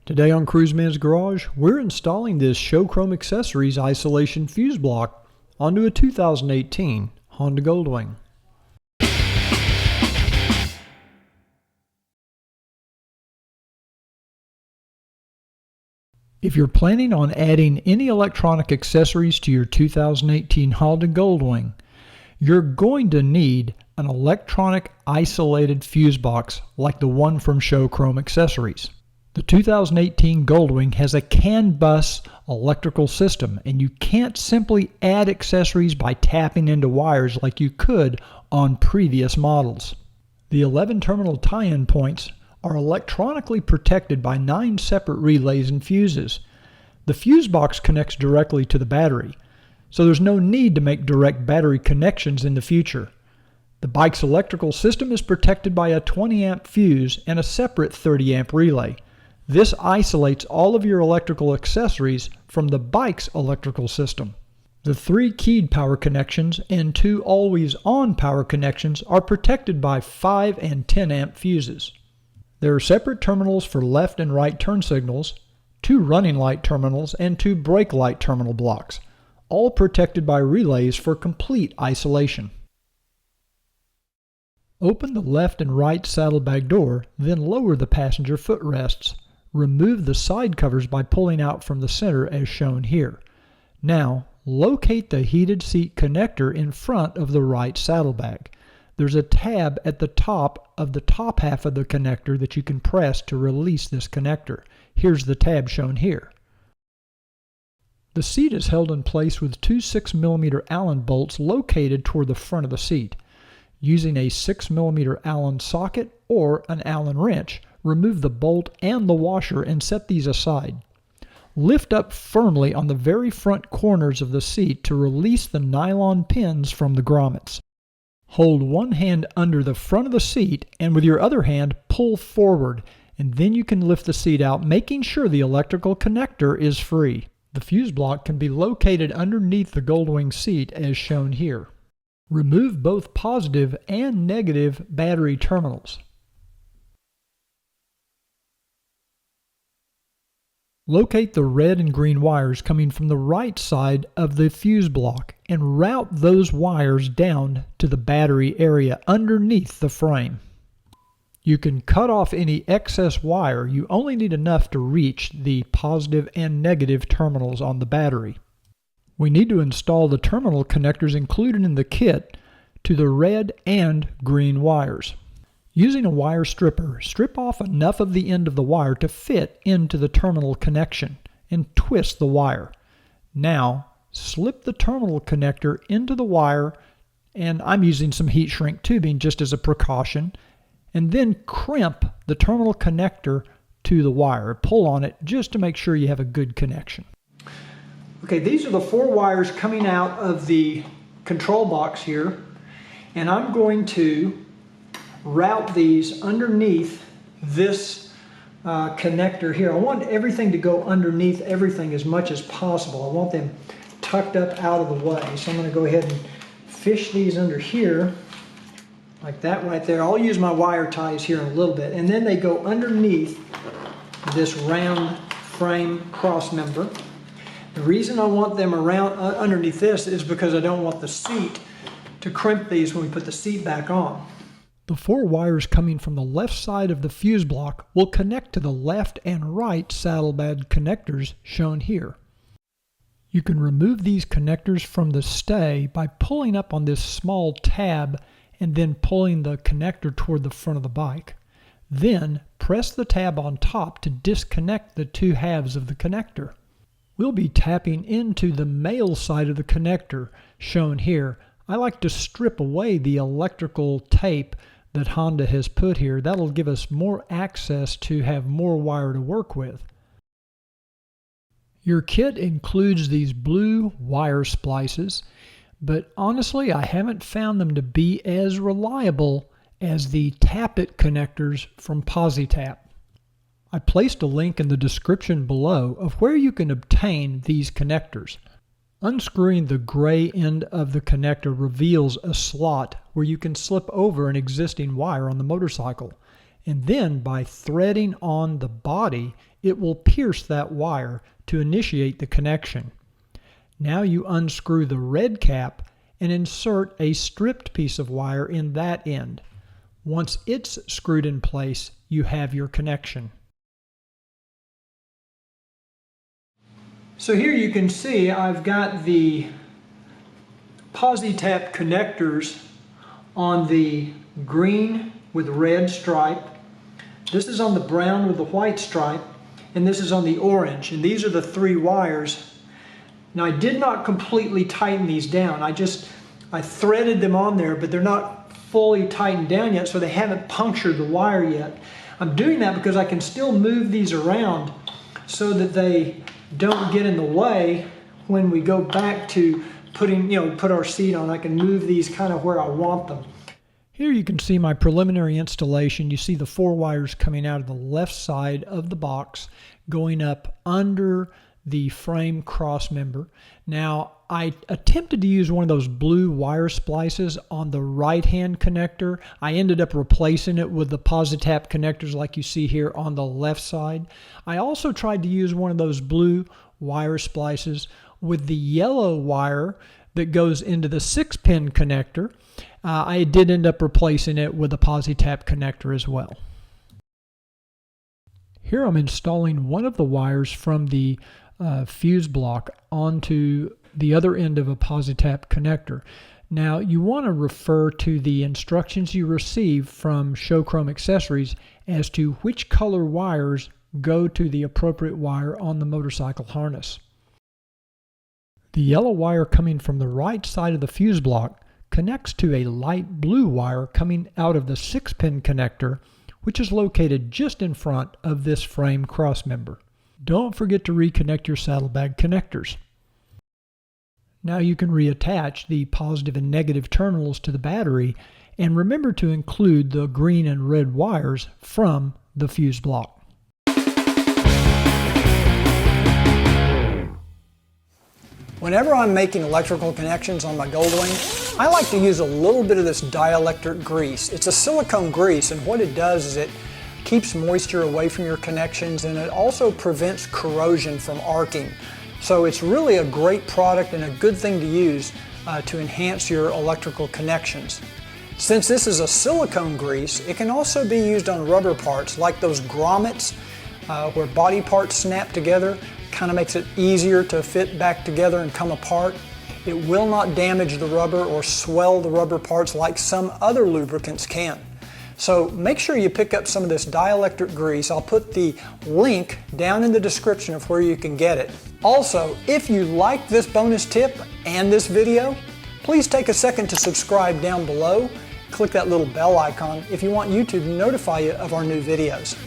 Today on Cruiseman's Garage, we're installing this Show Chrome Accessories isolation fuse block onto a 2018 Honda Goldwing. If you're planning on adding any electronic accessories to your 2018 Honda Goldwing, you're going to need an electronic isolated fuse box like the one from Show Chrome Accessories. The 2018 Goldwing has a CAN bus electrical system, and you can't simply add accessories by tapping into wires like you could on previous models. The 11 terminal tie-in points are electronically protected by 9 separate relays and fuses. The fuse box connects directly to the battery, so there's no need to make direct battery connections in the future. The bike's electrical system is protected by a 20 amp fuse and a separate 30 amp relay. This isolates all of your electrical accessories from the bike's electrical system. The 3 keyed power connections and 2 always-on power connections are protected by 5 and 10 amp fuses. There are separate terminals for left and right turn signals, 2 running light terminals, and 2 brake light terminal blocks, all protected by relays for complete isolation. Open the left and right saddlebag door, then lower the passenger footrests. Remove the side covers by pulling out from the center as shown here. Now, locate the heated seat connector in front of the right saddlebag. There's a tab at the top of the top half of the connector that you can press to release this connector. Here's the tab shown here. The seat is held in place with 2 6mm Allen bolts located toward the front of the seat. Using a 6mm Allen socket or an Allen wrench, remove the bolt and the washer and set these aside. Lift up firmly on the very front corners of the seat to release the nylon pins from the grommets. Hold one hand under the front of the seat and with your other hand pull forward, and then you can lift the seat out, making sure the electrical connector is free. The fuse block can be located underneath the Goldwing seat as shown here. Remove both positive and negative battery terminals. Locate the red and green wires coming from the right side of the fuse block and route those wires down to the battery area underneath the frame. You can cut off any excess wire. You only need enough to reach the positive and negative terminals on the battery. We need to install the terminal connectors included in the kit to the red and green wires. Using a wire stripper, strip off enough of the end of the wire to fit into the terminal connection and twist the wire. Now, slip the terminal connector into the wire, and I'm using some heat shrink tubing just as a precaution, and then crimp the terminal connector to the wire. Pull on it just to make sure you have a good connection. Okay, these are the 4 wires coming out of the control box here, and I'm going to route these underneath this connector here. I want everything to go underneath everything as much as possible. I want them tucked up out of the way. So I'm going to go ahead and fish these under here like that right there. I'll use my wire ties here in a little bit, and then they go underneath this round frame cross member. The reason I want them around underneath this is because I don't want the seat to crimp these when we put the seat back on. The 4 wires coming from the left side of the fuse block will connect to the left and right saddlebag connectors shown here. You can remove these connectors from the stay by pulling up on this small tab and then pulling the connector toward the front of the bike. Then press the tab on top to disconnect the 2 halves of the connector. We'll be tapping into the male side of the connector shown here. I like to strip away the electrical tape that Honda has put here. That'll give us more access to have more wire to work with. Your kit includes these blue wire splices, but honestly I haven't found them to be as reliable as the Tap-It connectors from PosiTap. I placed a link in the description below of where you can obtain these connectors. Unscrewing the gray end of the connector reveals a slot where you can slip over an existing wire on the motorcycle, and then by threading on the body it will pierce that wire to initiate the connection. Now you unscrew the red cap and insert a stripped piece of wire in that end. Once it's screwed in place, you have your connection. So here you can see I've got the posi-tap connectors on the green with red stripe. This is on the brown with the white stripe, and this is on the orange, and these are the 3 wires. Now I did not completely tighten these down. I threaded them on there, but they're not fully tightened down yet, so they haven't punctured the wire yet. I'm doing that because I can still move these around so that they don't get in the way when we go back to put our seat on. I can move these kind of where I want them. Here you can see my preliminary installation. You see the 4 wires coming out of the left side of the box going up under the frame cross member. Now I attempted to use one of those blue wire splices on the right hand connector. I ended up replacing it with the posi-tap connectors like you see here on the left side. I also tried to use one of those blue wire splices with the yellow wire that goes into the 6-pin connector. I did end up replacing it with a posi-tap connector as well. Here I'm installing one of the wires from the fuse block onto the other end of a posi-tap connector. Now you want to refer to the instructions you receive from Showchrome Accessories as to which color wires go to the appropriate wire on the motorcycle harness. The yellow wire coming from the right side of the fuse block connects to a light blue wire coming out of the 6-pin connector, which is located just in front of this frame cross member. Don't forget to reconnect your saddlebag connectors. Now you can reattach the positive and negative terminals to the battery, and remember to include the green and red wires from the fuse block. Whenever I'm making electrical connections on my Goldwing, I like to use a little bit of this dielectric grease. It's a silicone grease, and what it does is it keeps moisture away from your connections, and it also prevents corrosion from arcing. So it's really a great product and a good thing to use to enhance your electrical connections. Since this is a silicone grease, it can also be used on rubber parts like those grommets where body parts snap together. Kind of makes it easier to fit back together and come apart. It will not damage the rubber or swell the rubber parts like some other lubricants can. So make sure you pick up some of this dielectric grease. I'll put the link down in the description of where you can get it. Also, if you like this bonus tip and this video, please take a second to subscribe down below. Click that little bell icon if you want YouTube to notify you of our new videos.